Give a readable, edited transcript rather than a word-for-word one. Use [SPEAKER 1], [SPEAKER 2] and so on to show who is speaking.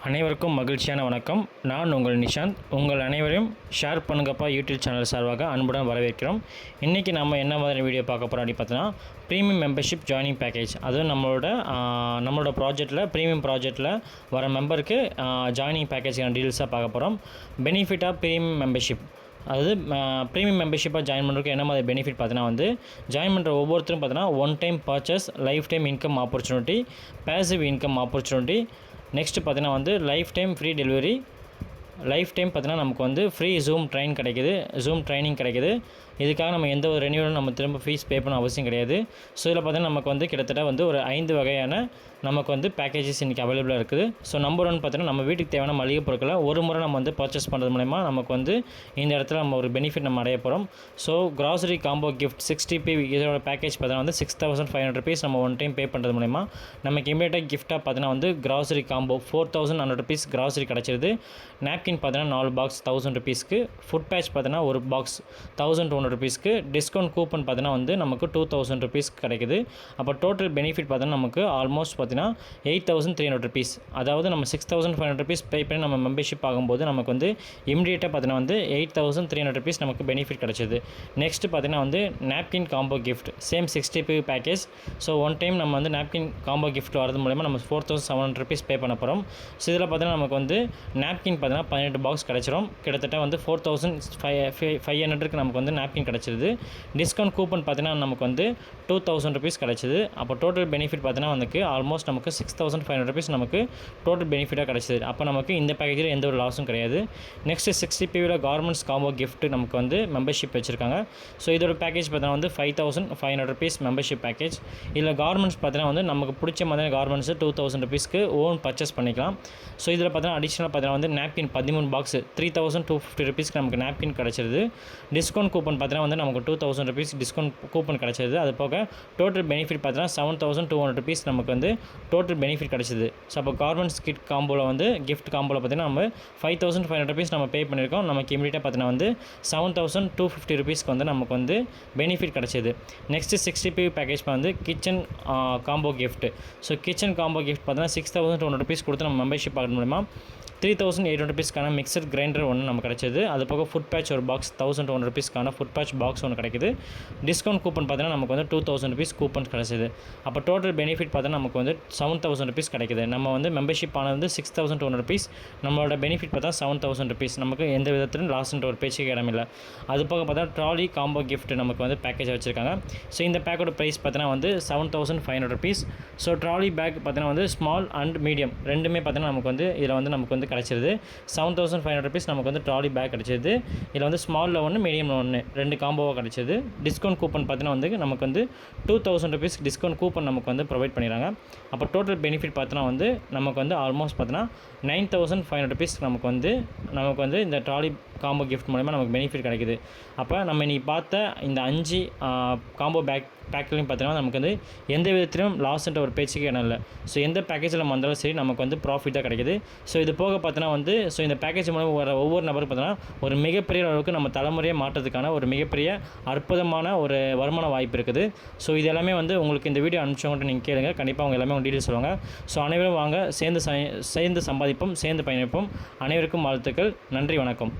[SPEAKER 1] அனைவருக்கும் மகிழ்ச்சியான வணக்கம். நான் உங்கள் நிஷாந்த். உங்கள் அனைவரையும் ஷேர் பண்ணுங்கப்பா யூடியூப் சேனல் சார்பாக அன்புடன் வரவேற்கிறோம். இன்றைக்கி நம்ம என்ன மாதிரி வீடியோ பார்க்க போகிறோம் அப்படின்னு பார்த்தோன்னா, ப்ரீமியம் மெம்பர்ஷிப் ஜாயினிங் பேக்கேஜ். அதுவும் நம்மளோட ப்ராஜெக்ட்டில் ப்ரீமியம் ப்ராஜெக்ட்டில் வர மெம்பருக்கு ஜாயினிங் பேக்கேஜ்க்கான டீல்ஸாக பார்க்க போகிறோம். பெனிஃபிட் ஆஃப் ப்ரீமியம் மெம்பர்ஷிப், அதாவது ப்ரீமியம் மெம்பர்ஷிப்பாக ஜாயின் பண்ணுறதுக்கு என்ன மாதிரி பெனிஃபிட் பார்த்தீங்கன்னா ஜாயின் பண்ணுற ஒவ்வொருத்தரும் பார்த்தீங்கன்னா one time purchase, life time income opportunity, passive income opportunity, next பார்த்தீங்கன்னா life time free delivery, life time பார்த்தீங்கன்னா நமக்கு ஃப்ரீ ஜூம் ட்ரைனிங் கிடைக்குது. இதுக்காக நம்ம எந்த ஒரு ரெனியூவலும் நம்ம திரும்ப ஃபீஸ் பே பண்ண அவசியம் கிடையாது. ஸோ இதில் பார்த்தீங்கன்னா நமக்கு கிட்டத்தட்ட ஒரு 5 வகையான நமக்கு பேக்கேஜஸ் இன்றைக்கி அவைலபிளாக இருக்குது. ஸோ நம்பர் 1 பார்த்தீங்கன்னா நம்ம வீட்டுக்கு தேவையான மளிகை பொருட்களை ஒரு முறை நம்ம பர்ச்சேஸ் பண்ணுறது மூலமா நமக்கு இந்த இடத்துல நம்ம ஒரு பெனிஃபிட் நம்ம அடைய போகிறோம். So grocery combo gift 60p இதோட பேக்கேஜ் பார்த்தீங்கன்னா ₹6,500 நம்ம ஒன் டைம் பே பண்ணுறது மூலமா நமக்கு இமீடியட்டாக கிஃப்ட்டாக பார்த்தீங்கன்னா கிராசரி காம்போ ₹4,100 கிராசரி கிடச்சிருது. நாப்கின் பார்த்தீங்கன்னா 4 பாக்ஸ் ₹1,000, ஃபுட் பேட்ச் பார்த்தீங்கன்னா ஒரு பாக்ஸ் ₹1,200, டிஸ்கவுண்ட் கூப்பன் பார்த்தீங்கன்னா நமக்கு ₹2,000 கிடைக்குது. அப்போ டோட்டல் பெனிஃபிட் பார்த்தீங்கன்னா நமக்கு ஆல்மோஸ்ட் பார்த்தீங்கன்னா ₹8,300. அதாவது நம்ம ₹6,500 பே பண்ணி நம்ம மெம்பர்ஷிப் ஆகும்போது நமக்கு இமீடியட்டாக பார்த்தீங்கன்னா ₹8,300 நமக்கு பெனிஃபிட் கிடச்சிது. நெக்ஸ்ட் பார்த்தீங்கன்னா napkin combo gift same 60p package. So one time நம்ம நாப்கின் காம்போ கிஃப்ட் வரது மூலமா நம்ம ₹4,700 பே பண்ண போகிறோம். ஸோ இதில் பார்த்தீங்கன்னா நமக்கு நாப்கின் பார்த்தீங்கன்னா 18 பாக்ஸ் கிடச்சிரும். கிட்டத்தட்ட $4,500 நமக்கு நாப்கின் கிடச்சிருது. டிஸ்கவுண்ட் கூப்பன் பார்த்தீங்கன்னா நமக்கு ₹2,000 கிடச்சிது. அப்போ டோட்டல் பெனிஃபிட் பார்த்தீங்கன்னா ஆல்மோஸ்ட் நமக்கு ₹6,500 நமக்கு டோட்டல் பெனிஃபிட்டாக கிடச்சிது. அப்போ நமக்கு இந்த பேக்கேஜில் எந்த ஒரு லாஸும் கிடையாது. நெக்ஸ்ட்டு 60pவில் கார்மெண்ட்ஸ் காம்போ கிஃப்ட் நமக்கு மெம்பர்ஷிப் வச்சுருக்காங்க. ஸோ இதோட பேக்கேஜ் பார்த்தீங்கன்னா ₹5,500 மெம்பர்ஷிப் பேக்கேஜ். இதில் கார்மெண்ட்ஸ் பார்த்தீங்கன்னா நமக்கு பிடிச்ச மாதிரியான கார்மெண்ட்ஸு $2,000 ஓன் பர்ச்சேஸ் பண்ணிக்கலாம். ஸோ இதில் பார்த்தீங்கன்னா அடிஷ்னலாக பார்த்தீங்கன்னா நாப்கின் 13 பாக்ஸ் ₹3,250 நமக்கு நாப்கின் கிடச்சிருது. டிஸ்கவுண்ட் கூப்பன் பார்த்தீங்கன்னா நமக்கு $2,000 டிஸ்கவுண்ட் கூப்பன் கிடச்சிருது. அது போக டோட்டல் பெனிஃபிட் பார்த்தீங்கன்னா ₹7,200 நமக்கு டோட்டல் பெனிஃபிட் கிடச்சிது. ஸோ அப்போ கார்மெண்ட்ஸ் கிட் காம்போவில் கிஃப்ட் காம்போவில் பார்த்தீங்கன்னா நம்ம ₹5,500 நம்ம பே பண்ணியிருக்கோம். நமக்கு இமீடியட்டாக பார்த்தீங்கன்னா ₹7,250 நமக்கு பெனிஃபிட் கிடச்சிது. Next 60p package kitchen combo gift. So kitchen combo gift பார்த்தீங்கன்னா ₹6,200 கொடுத்து நம்ம மெம்பர்ஷிப் ஆகிறது மூலமா ₹3,800 மிக்சர் கிரைண்டர் ஒன்று நமக்கு கிடச்சிது. அது போக ஃபுட் பேட்ச் ஒரு பாக்ஸ் ₹1,200 ஃபுட் பேட்ச் பாக்ஸ் ஒன்று கிடைக்குது. டிஸ்கவுண்ட் கூப்பன் பார்த்தீங்கன்னா நமக்கு ₹2,000 கூப்பன் கிடச்சிது. அப்போ டோட்டல் பெனிஃபிட் பார்த்தீங்கன்னா நமக்கு ₹7,000 கிடைக்குது. நம்ம மெம்பர்ஷிப் ஆனது ₹6,200. நம்மளோட பெனிஃபிட் பார்த்தா ₹7,000. நமக்கு எந்த விதத்திலும் லாஸ்ன்ற ஒரு பேச்சுக்கு இடமில்லை. அது போக பார்த்தா ட்ராலி காம்போ கிஃப்ட் நமக்கு பேக்கேஜ் வச்சுருக்காங்க. ஸோ இந்த பேக்கோட ப்ரைஸ் பார்த்தீங்கன்னா ₹7,500. ஸோ ட்ராலி பேக் பார்த்தீங்கன்னா ஸ்மால் அண்ட் மீடியம் ரெண்டுமே பார்த்தீங்கன்னா நமக்கு இதில் நமக்கு கிடச்சிருது. ₹7,500 நமக்கு ட்ராலி பேக் கிடச்சிது. இதில் ஸ்மாலில் ஒன்று, மீடியமில் ஒன்று, 2 காம்போவாக கிடச்சிது. டிஸ்கவுண்ட் கூப்பன் பார்த்தீங்கன்னா நமக்கு ₹2,000 டிஸ்கவுண்ட் கூப்பன் நமக்கு ப்ரொவைட் பண்ணிடுறாங்க. அப்போ டோட்டல் பெனிஃபிட் பார்த்தீங்கன்னா நமக்கு ஆல்மோஸ்ட் பார்த்தீங்கன்னா ₹9,500 நமக்கு இந்த ட்ராலி காம்போ கிஃப்ட் மூலமா நமக்கு பெனிஃபிட் கிடைக்குது. அப்போ நம்ம இன்றைக்கி பார்த்த இந்த 5 காம்போ பேக்லையும் பார்த்தீங்கன்னா நமக்கு எந்த விதத்திலும் லாஸ்ன்ற ஒரு பேச்சுக்கு இடம் இல்லை. ஸோ எந்த பேக்கேஜில் நம்ம வந்தாலும் சரி நமக்கு ப்ராஃபிட் தான் கிடைக்குது. ஸோ இது போக பார்த்தீங்கன்னா ஸோ இந்த பேக்கேஜ் மூலம் வர ஒவ்வொரு நபருக்கும் பார்த்தீங்கன்னா ஒரு மிகப்பெரிய அளவுக்கு நம்ம தலைமுறையை மாற்றத்துக்கான ஒரு மிகப்பெரிய அற்புதமான ஒரு வருமான வாய்ப்பு இருக்குது. ஸோ இது எல்லாமே உங்களுக்கு இந்த வீடியோ அனுப்பிச்சவங்கள்ட்ட நீங்கள் கேளுங்க. கண்டிப்பாக அவங்க எல்லாமே டீட்டெயில்ஸ் சொல்லுவாங்க. ஸோ அனைவரும் வாங்க, சேர்ந்து சம்பாதிப்போம், சேர்ந்து பயணிப்போம். அனைவருக்கும் வாழ்த்துக்கள். நன்றி, வணக்கம்.